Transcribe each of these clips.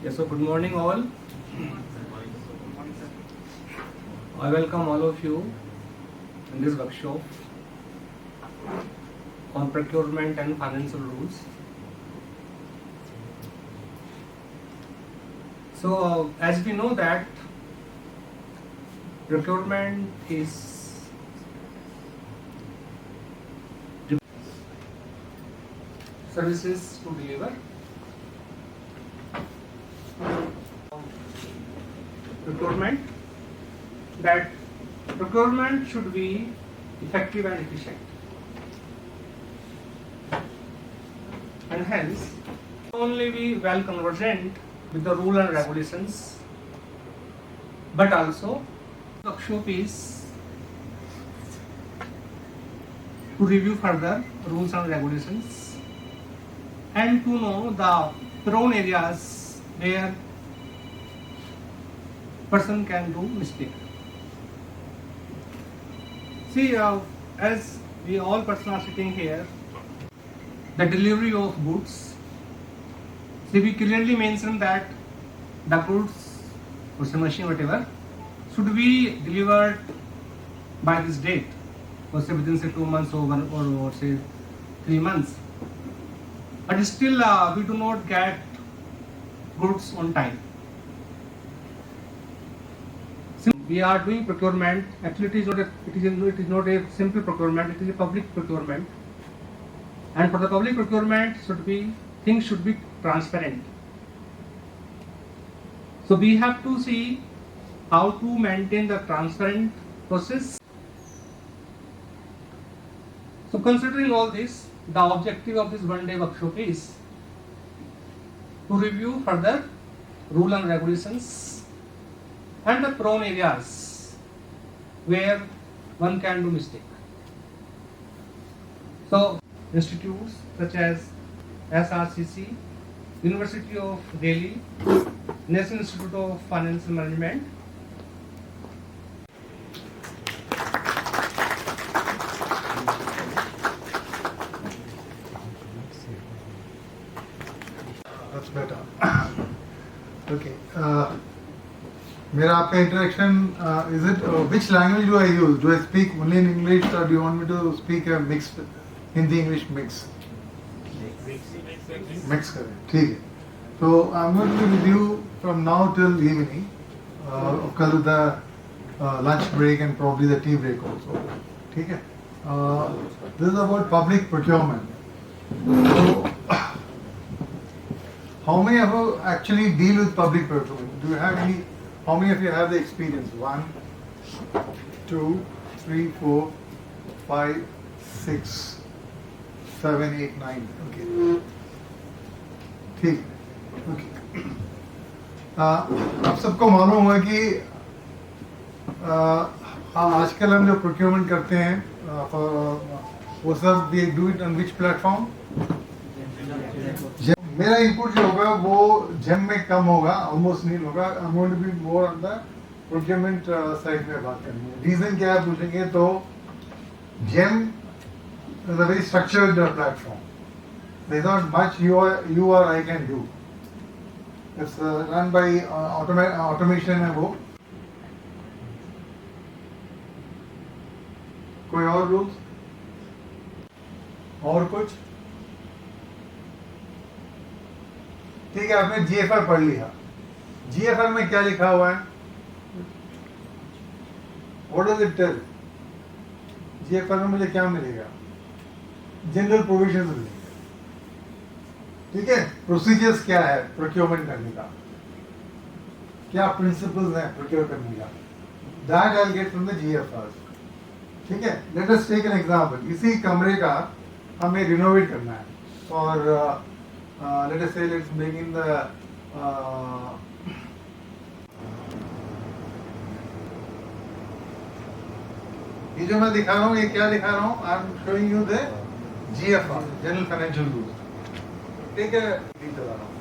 Yes, so good morning all. I welcome all of you in this workshop on procurement and financial rules. So, as we know that procurement is services to deliver. Procurement, that procurement should be effective and efficient, and hence not only be well conversant with the rule and regulations, but also workshop is to review further rules and regulations and to know the prone areas where person can do mistake. See, as we all person are sitting here, the delivery of goods. See, we clearly mention that the goods, or machine, whatever, should be delivered by this date, or say within say 2 months or say 3 months. But still, we do not get goods on time. We are doing procurement. Actually, it is not a simple procurement. It is a public procurement, and for the public procurement, things should be transparent. So we have to see how to maintain the transparent process. So considering all this, the objective of this one-day workshop is to review further rule and regulations and the prone areas where one can do mistake. So institutes such as SRCC, University of Delhi, National Institute of Financial Management, That's better. Okay. मेरा आपका interaction is it which language do I use? Do I speak only in English or do you want me to speak a mixed Hindi English mix? Mix करें, ठीक है. So I'm going to be with you from now till evening. Of course the lunch break and probably the tea break also. ठीक है. This is about public procurement. So, how many of you actually deal with public procurement? Do you have any? How many of you have the experience? 1, 2, 3, 4, 5, 6, 7, 8, 9. Okay. ठीक. Okay. आप सबको मालूम होगा कि आजकल हम जो procurement करते हैं वो सब we do it on which platform? मेरा इनपुट जो होगा वो जेम में कम होगा, ऑलमोस्ट नहीं होगा. I am going to be more on the procurement side में बात करनी है. रीजन क्या है पूछेंगे तो GeM is a very structured platform. There is not much you और I can do. It's run by automation है वो. कोई और रूल्स और कुछ? ठीक है, आपने जीएफआर पढ़ लिया. जीएफआर में क्या लिखा हुआ है? What does it tell? GFR में मुझे क्या मिलेगा? जनरल प्रोविजंस मिलेंगे. ठीक है, प्रोसीजर्स क्या है प्रोक्योरमेंट करने का, क्या प्रिंसिपल्स हैं प्रोक्योर करने का, that I will get from the GFR. ठीक है, let us take an example. इसी कमरे का हमें रिनोवेट करना है और let us say let's bring in the ये जो मैं दिखा रहा हूँ ये क्या दिखा रहा हूँ? I am showing you the GFR, general financial rules. ठीक है, चला रहा हूँ.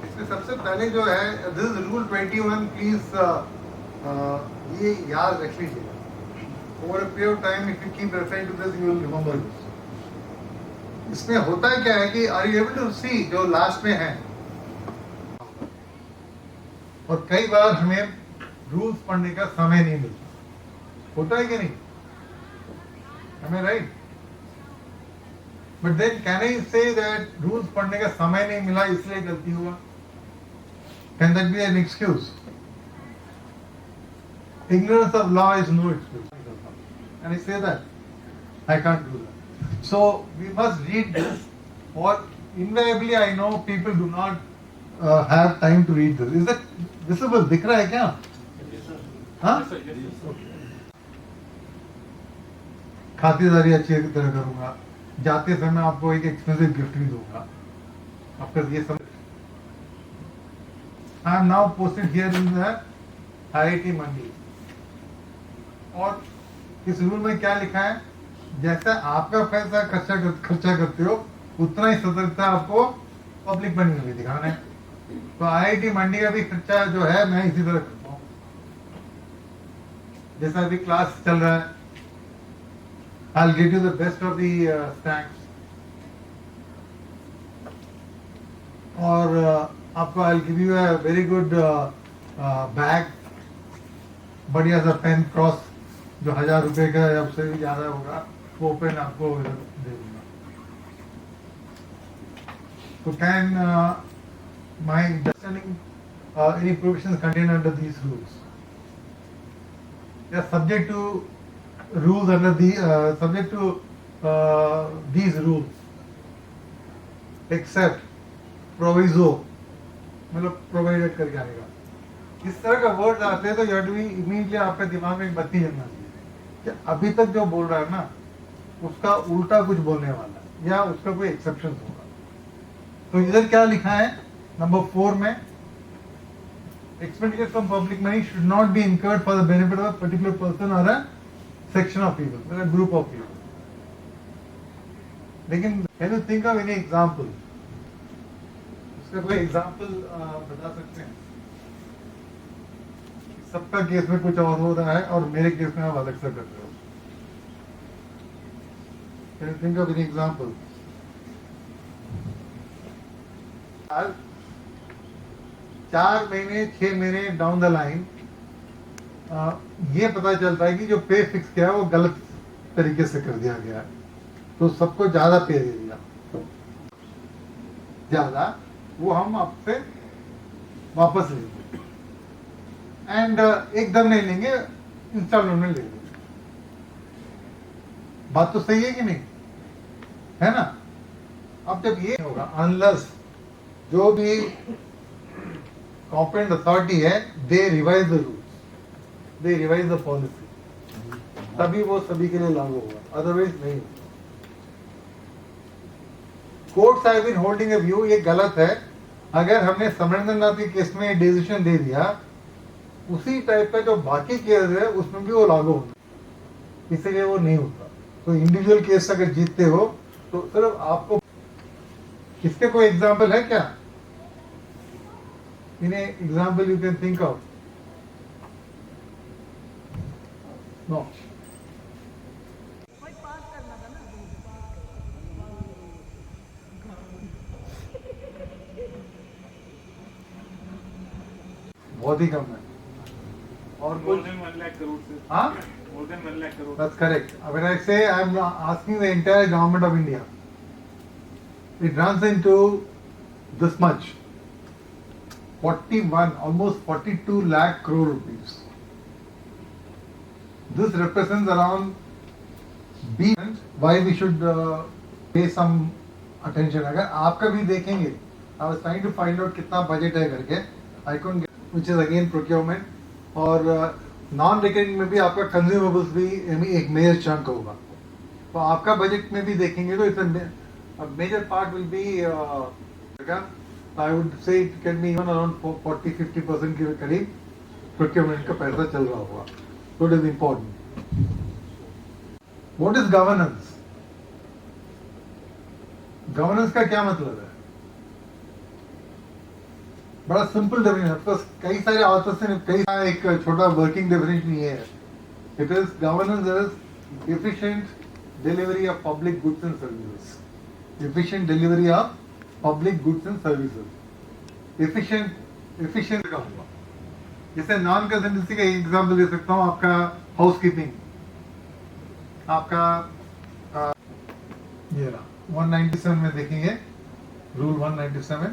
इसमें सबसे पहले जो है दिस रूल 21. प्लीज ये याद रख लीजिए. Over a period of time, if you keep referring to this, you will remember this. इसमें होता है क्या है कि आर यू एबल टू सी जो लास्ट में है, और कई बार हमें रूल्स पढ़ने का समय नहीं मिलता, होता है कि नहीं, हमें right. But then can I say that rules पढ़ने का समय नहीं मिला इसलिए गलती हुआ? Can that be an excuse? Ignorance of law is no excuse. And I say that I can't do that. So we must read this. Or invariably, I know people do not have time to read this. Is it visible? दिख रहा है क्या? हाँ? खातिरदारी अच्छी तरह करूँगा. जाते समय आपको एक एक्सपेंसिव गिफ्ट भी दूँगा. After ये सब. I am now posted here in the IIT Mandi. और इस रूल में क्या लिखा है? जैसा आपका पैसा खर्चा करते हो उतना ही सतर्कता आपको पब्लिक बनी में भी दिखाना है. तो आईआईटी मंडी का भी खर्चा जो है मैं इसी तरह करता हूँ. जैसा अभी क्लास चल रहा है, आई will get you the best of the snacks, और आपको I will give you a very good bag, बढ़िया सा पेन क्रॉस जो 1000 रुपए का या उससे भी ज्यादा होगा, वो पेन आपको दे दूंगा. तो can my understanding any provisions contain under these rules, या subject to rules under the subject to these rules except proviso, मतलब प्रोवाइडेड करके आएगा. इस तरह का वर्ड आते हैं तो you have to be immediately आपके दिमाग में एक बत्ती जलना चाहिए कि अभी तक जो बोल रहा है ना उसका उल्टा कुछ बोलने वाला है या उसका कोई एक्सेप्शन होगा. तो इधर क्या लिखा है नंबर 4 में, expenditure from public money should not be incurred for the benefit of a particular person और अ सेक्शन ऑफ पीपल, मतलब ग्रुप ऑफ पीपल. लेकिन can you think of any example? उसका कोई एग्जांपल बता सकते हैं? सबका केस में कुछ और हो रहा है और मेरे केस में आप अलग से कर रहे हो. Can you think of any example? 4 महीने 6 महीने डाउन द लाइन ये पता चलता है कि जो पे फिक्स किया है वो गलत तरीके से कर दिया गया है, तो सबको ज्यादा पे दे दिया, ज्यादा वो हम आपसे वापस लेंगे, एंड एकदम नहीं लेंगे, इंस्टॉलमेंट में लेंगे. बात तो सही है कि नहीं, है ना? अब जब ये होगा, अनलेस जो भी कॉम्पिटेंट अथॉरिटी है they revise the rules, they revise the policy, तभी वो सभी के लिए लागू होगा, अदरवाइज नहीं. Courts have been holding a view, ये गलत है. अगर हमने समरेंद्रनाथ के केस में डिसीजन दे दिया, उसी टाइप का जो बाकी केस है उसमें भी वो लागू होता, इसलिए वो नहीं होता. तो इंडिविजुअल केस अगर जीतते हो तो सिर्फ आपको, इसके कोई एग्जांपल है क्या? इन्हें example you can think of? No. बहुत ही कम है. और More than 1 lakh crore से. हाँ, More than 1 lakh crore. that's correct. When I say I am asking the entire government of India, it runs into this much, 41, almost 42 lakh crore rupees. This represents around B. Why we should pay some attention. अगर आपका भी देखेंगे, I was trying to find out कितना budget है करके, I couldn't get, which is again procurement, और non recurring में भी आपका कंज्यूमेबल्स भी एक मेजर चंक होगा. तो आपका बजट में भी देखेंगे तो it's major part will be, I would say it can be even around 40-50% के करीब प्रोक्योरमेंट का पैसा चल रहा होगा. तो it is important. What is governance? Governance का क्या मतलब है? बड़ा सिंपल डेफिनेशन, तो कई सारे ऑथर्स ने कई एक छोटा वर्किंग डेफिनेशन ये है. It is governance is efficient delivery of public goods and services. efficient delivery of public goods and services। efficient का होगा। जैसे नॉन कंसल्टेंसी का एग्जांपल दे सकता हूँ, आपका हाउस कीपिंग, आपका ये रहा 197 में देखेंगे, रूल 197